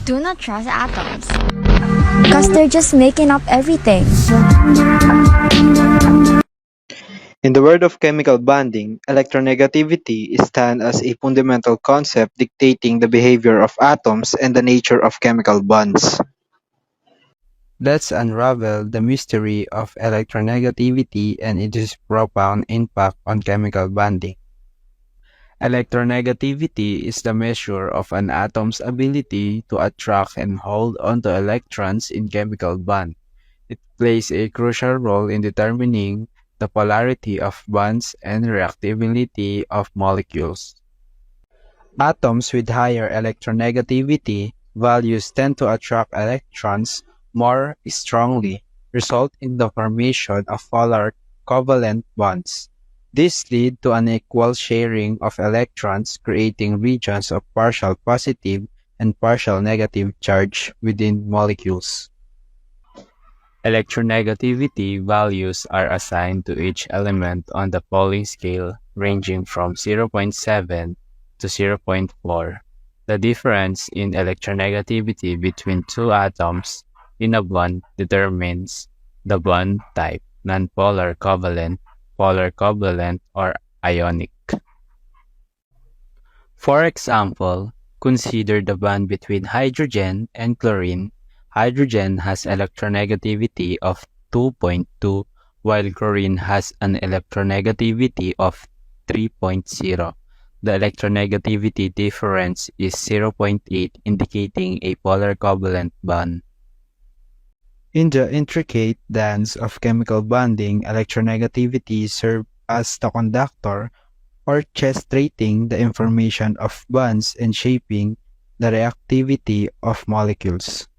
Do not trust atoms. Because they're just making up everything. In the world of chemical bonding, electronegativity stands as a fundamental concept dictating the behavior of atoms and the nature of chemical bonds. Let's unravel the mystery of electronegativity and its profound impact on chemical bonding. Electronegativity is the measure of an atom's ability to attract and hold onto electrons in chemical bond. It plays a crucial role in determining the polarity of bonds and reactivity of molecules. Atoms with higher electronegativity values tend to attract electrons more strongly, result in the formation of polar covalent bonds. This lead to unequal sharing of electrons, creating regions of partial positive and partial negative charge within molecules. Electronegativity values are assigned to each element on the Pauling scale, ranging from 0.7 to 0.4. The difference in electronegativity between two atoms in a bond determines the bond type: nonpolar covalent, polar covalent, or ionic. For example, consider the bond between hydrogen and chlorine. Hydrogen has electronegativity of 2.2, while chlorine has an electronegativity of 3.0. The electronegativity difference is 0.8, indicating a polar covalent bond. In the intricate dance of chemical bonding, electronegativity serves as the conductor, orchestrating the information of bonds and shaping the reactivity of molecules.